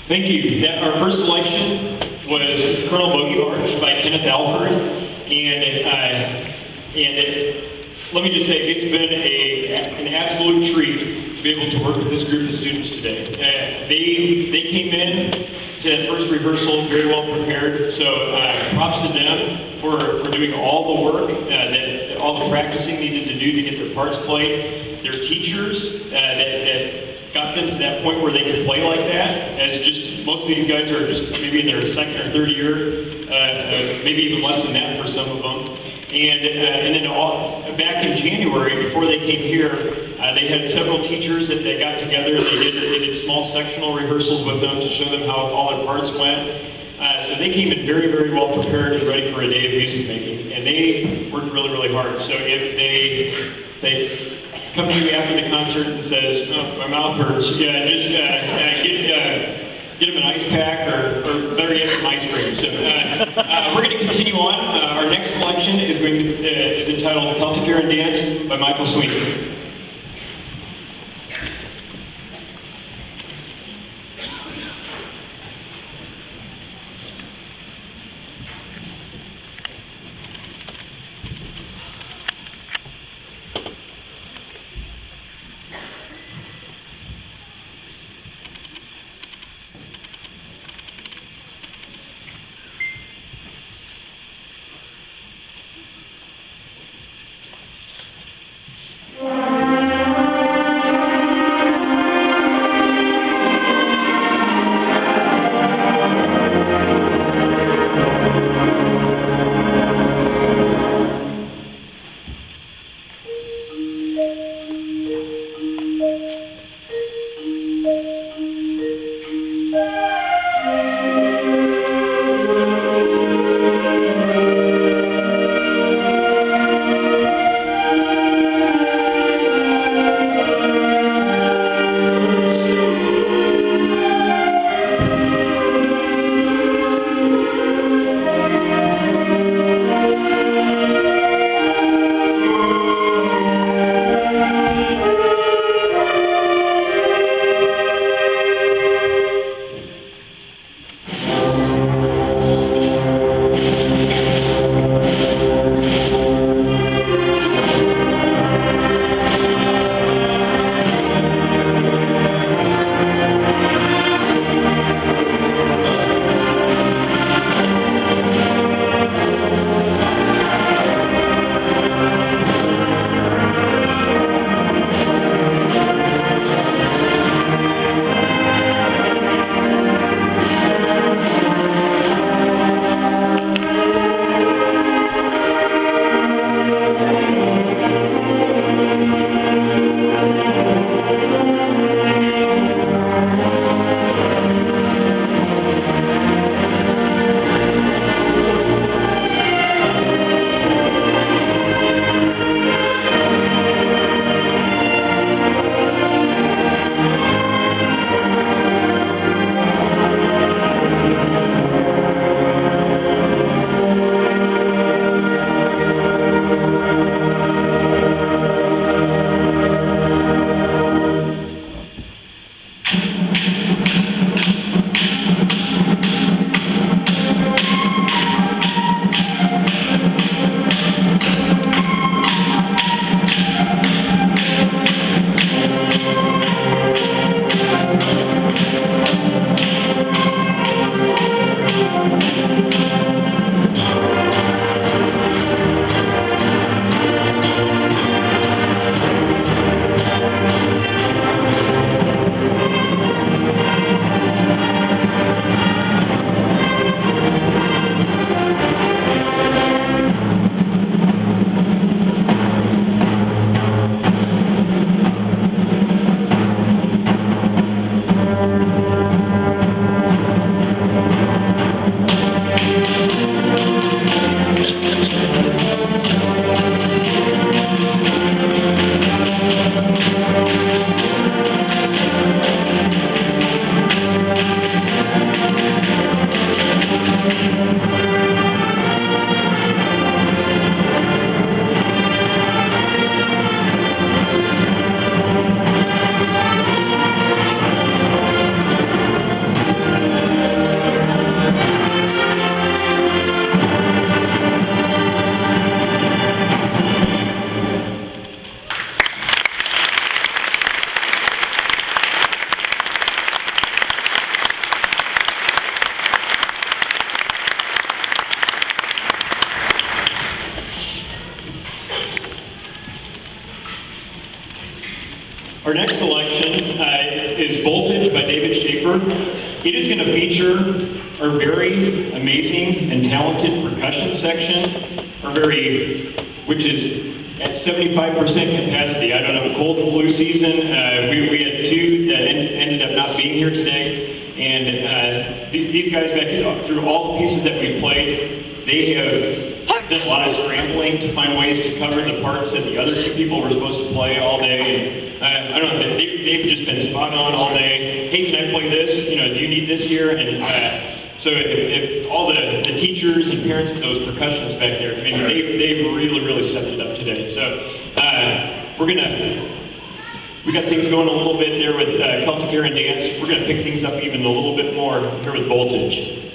Thank you. Our first selection was Colonel Bogey March by Kenneth Alford, let me just say it's been an absolute treat to be able to work with this group of students today. They came in to that first rehearsal very well prepared, so props to them for doing all the work, all the practicing needed to do to get their parts played. Their teachers that got them to that point where they could play like that, as just most of these guys are just maybe in their second or third year, maybe even less than that for some of them. And then back in January, before they came here, they had several teachers that got together. They did small sectional rehearsals with them to show them how all their parts went. So they came in very, very well prepared and ready for a day of music making, and they worked really, really hard. So if they come to you after the concert and says, "Oh, my mouth hurts," just get them an ice pack or better yet, some ice cream. So we're going to continue on. Our next selection is entitled "Celtic Air and Dance" by Michael Sweeney. Yeah. Our next selection is Voltage by David Schaefer. It is going to feature our very amazing and talented percussion section, which is at 75% capacity. I don't know, cold and flu season, we had two that ended up not being here today. And these guys back through all the pieces that we've played, they have done a lot of scrambling to find ways to cover the parts that the other two people were supposed to play all day. And I don't know, they've just been spot on all day. Hey, can I play this? You know, do you need this here? And so if all the teachers and parents of those percussionists back there, I mean, they've really stepped it up today. So we got things going a little bit there with Celtic Air and Dance. We're going to pick things up even a little bit more here with Voltage.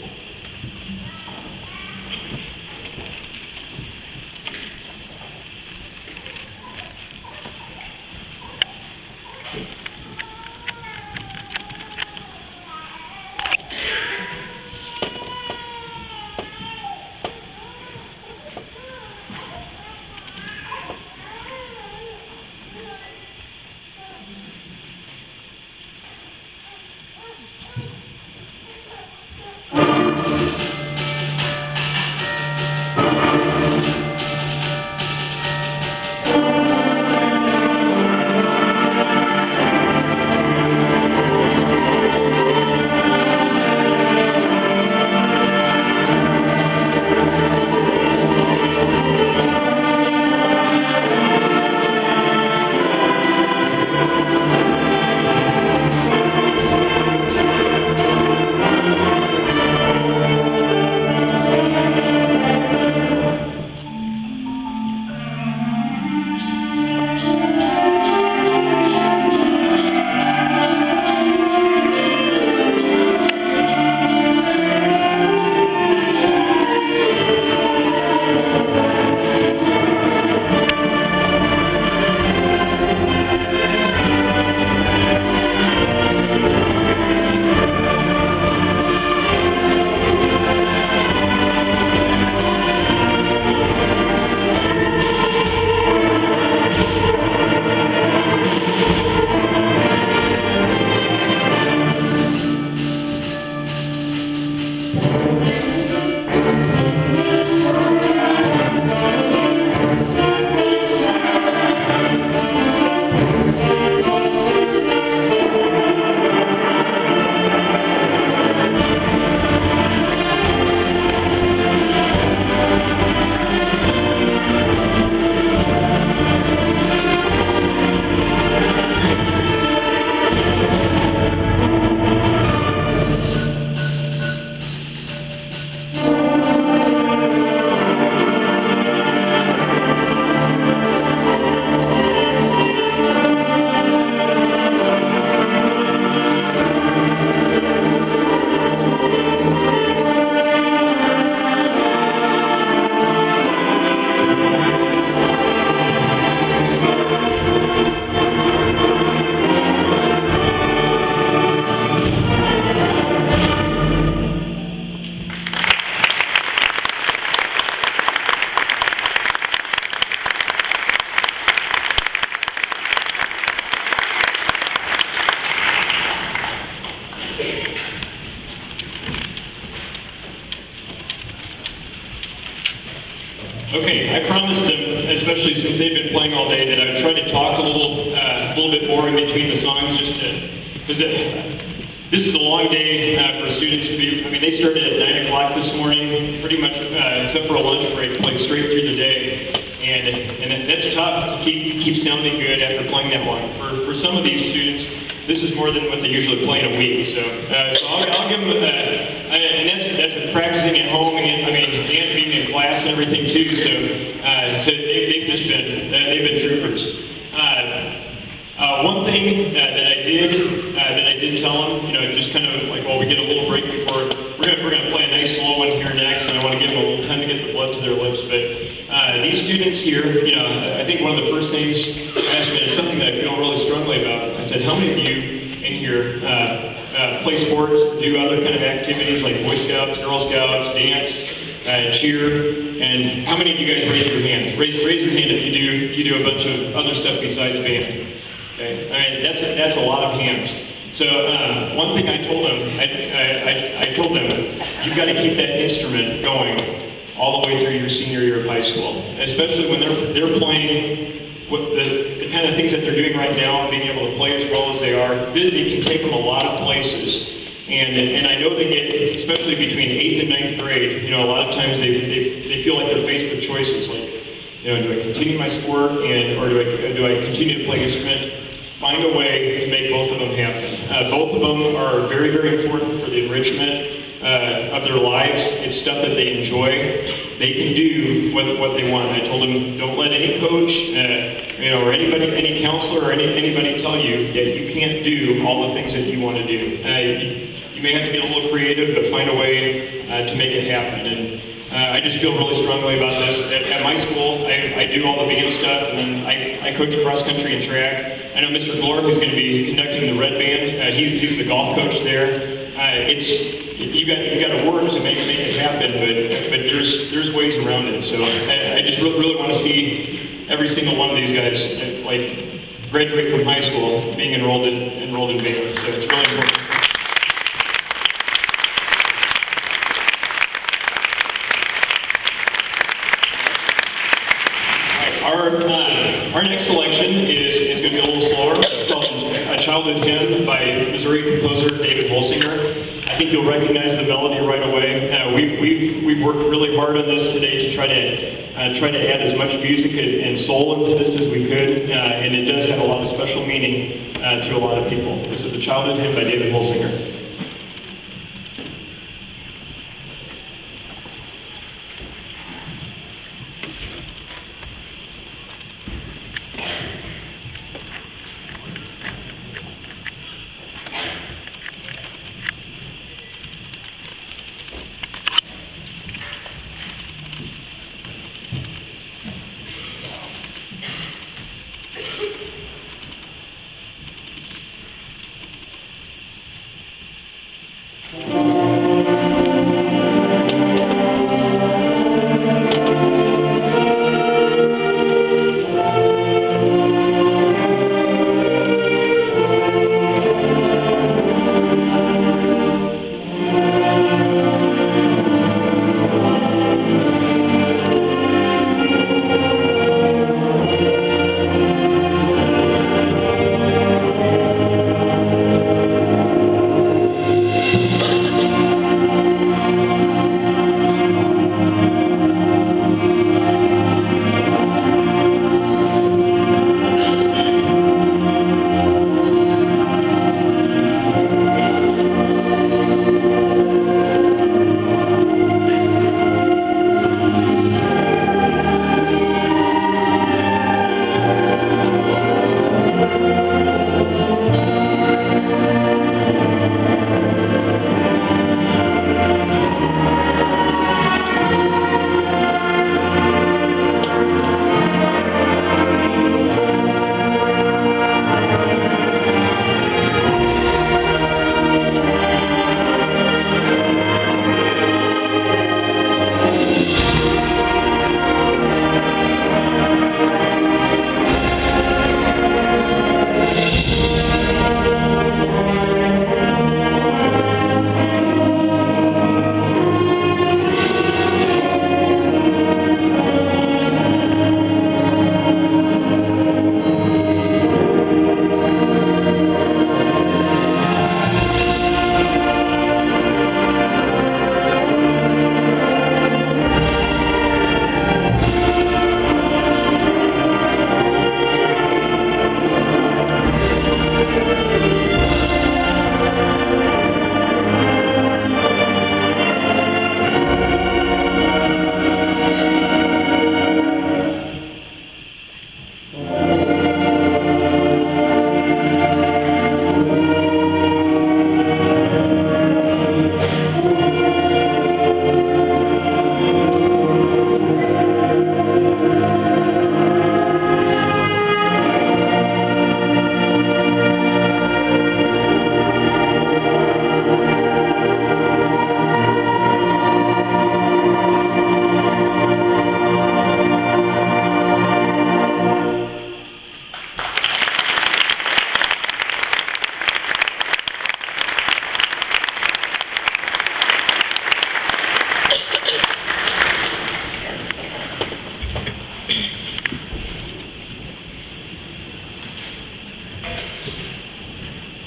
Okay, I promised them, especially since they've been playing all day, that I would try to talk a little bit more in between the songs, just to, because this is a long day for students. They started at 9 o'clock this morning, pretty much, except for a lunch break, played straight through the day, and that's tough to keep sounding good after playing that long. For some of these students, this is more than what they usually play in a week. So I'll give them, and that's practicing at home, and being in class and everything too. So they've been troopers. One thing that I did tell them, just kind of like, well, we get a little break before we're gonna play a nice slow one here next, and I want to give them a little time to get the blood to their lips. But these students here, I think one of the first things I asked them is something that I feel really strongly about. I said, how many of you in here play sports, do other kind of activities like Boy Scouts, Girl Scouts, dance, cheer, and how many of you guys raise your hands? Raise your hand if you do a bunch of other stuff besides band. Okay, I mean, that's a lot of hands. So one thing I told them, I told them, you've got to keep that instrument going all the way through your senior year of high school, especially when they're playing what the kind of things that they're doing right now, being able to play as well as they are. It can take them a lot of places, and I know they get, especially between 8th and 9th grade, you know, a lot of times they feel like they're faced with choices, like, you know, do I continue my sport or do I continue to play instrument? Find a way to make both of them happen. Both of them are very, very important for the enrichment of their lives. It's stuff that they enjoy. They can do what they want. I told them, don't let any coach, you know, or anybody, any counselor, or anybody tell you that you can't do all the things that you want to do. You may have to get a little creative, but find a way to make it happen. And I just feel really strongly about this. At my school, I do all the band stuff, and then I coach cross country and track. I know Mr. Glork is going to be conducting the red band. He's the golf coach there. You got to work to make it happen, but there's ways around it. So I just really want to see every single one of these guys like graduate from high school being enrolled in band. So it's really important. Our next selection is going to be a little slower. It's called A Childhood Hymn by Missouri composer David Holsinger. I think you'll recognize the melody right away. We've worked really hard on this today to try to add as much music and soul into this as we could, and it does have a lot of special meaning to a lot of people. This is A Childhood Hymn by David Holsinger.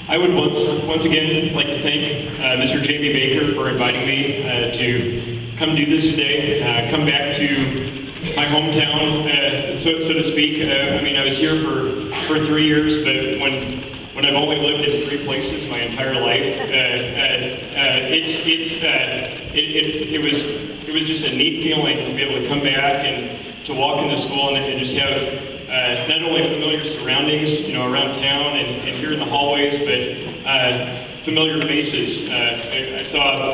I would once again like to thank Mr. Jamie Baker for inviting me to come do this today, come back to my hometown, so to speak. I mean, I was here for 3 years, but when I've only lived in 3 places my entire life, it was just a neat feeling to be able to come back and to walk into school and just have not only familiar surroundings, around town and here in the hallways, but familiar faces. I saw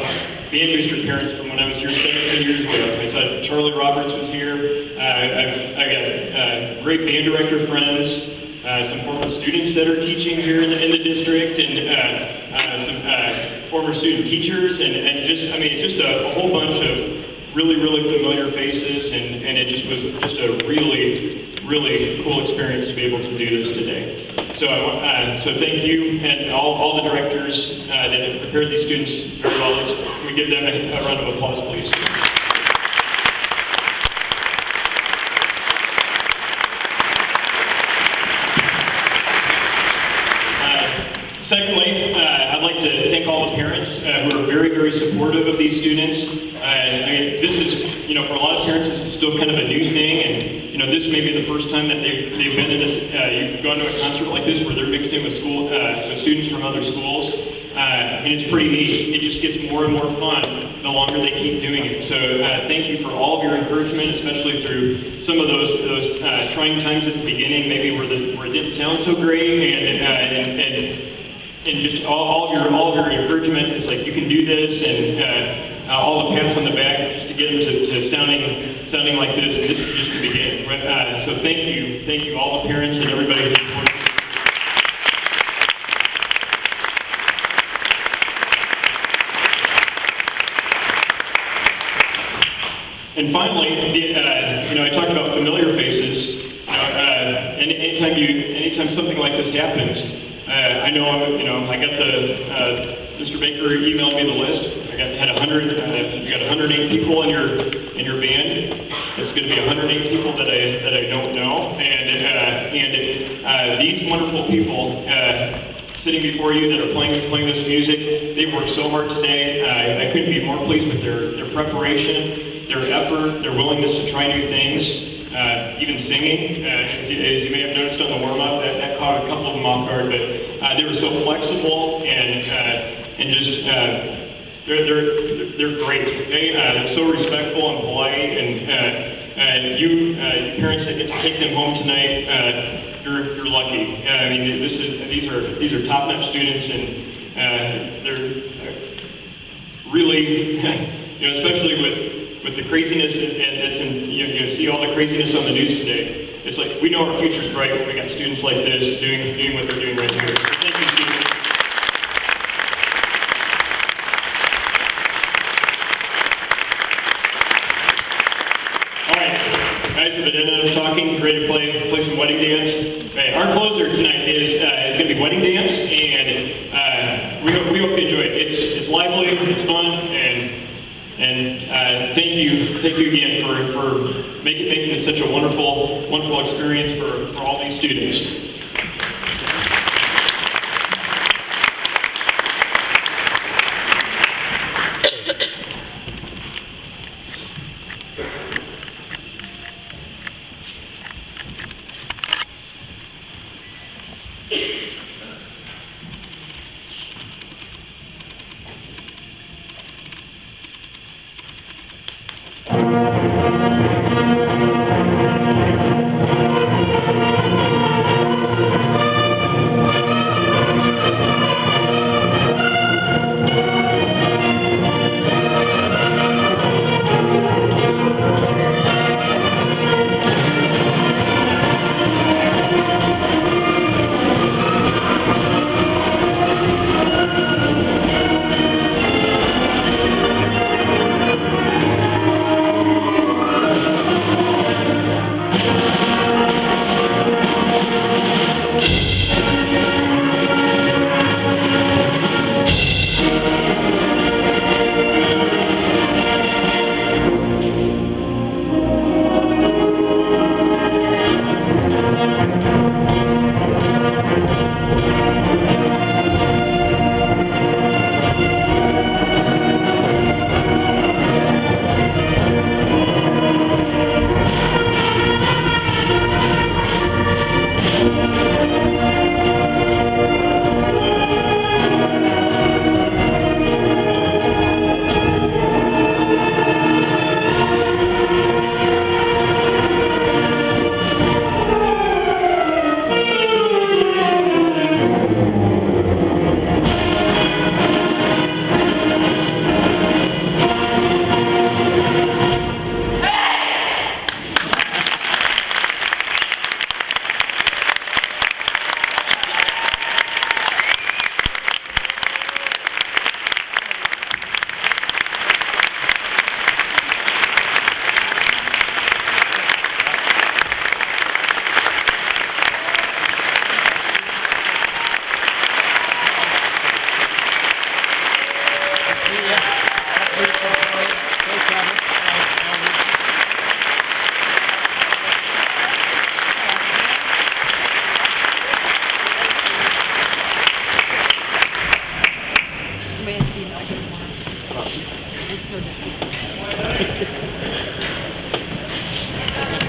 band booster parents from when I was here 17 years ago. I saw Charlie Roberts was here. I got great band director friends, some former students that are teaching here in the district, and some former student teachers, and just a whole bunch of really familiar faces, and it just was just a really cool experience to be able to do this today. So thank you, and all the directors that have prepared these students very well. Can we give them a round of applause, please? Secondly, I'd like to thank all the parents who are very supportive of these students. This is, for a lot of parents, this is still kind of a new thing, and this may be the first time that they've been in this. You've gone to a concert like this where they're mixed in with with students from other schools, and it's pretty neat. It just gets more and more fun the longer they keep doing it. So thank you for all of your encouragement, especially through some of those trying times at the beginning, maybe where it didn't sound so great, and just all of your encouragement. It's like, you can do this, and all the pats on the back just to get them to sounding like this. And this is just the beginning. So thank you all the parents and everybody who supports us. And finally, I talked about familiar faces. And anytime something like this happens, I know I got Mr. Baker emailed me the list. Had 100. You got 108 people in your band. It's going to be 108 people that I don't know, and these wonderful people sitting before you that are playing this music. They've worked so hard today. I couldn't be more pleased with their preparation, their effort, their willingness to try new things, even singing. As you may have noticed on the warm-up, that caught a couple of them off guard, but they were so flexible and just they're great. They're so respectful and polite, and you parents that get to take them home tonight, you're lucky. I mean, these are top-notch students, and they're really, especially with the craziness that's in, you see all the craziness on the news today. It's like, we know our future's bright when we got students like this doing what they're doing right here. So thank you, students. All right, guys, have been enough talking. Ready to play some wedding dance? Okay, our closer tonight is going to be wedding dance, and we hope you enjoy it. It's lively, it's fun, and thank you again for making this such a wonderful experience for all these students.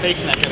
face and I've got to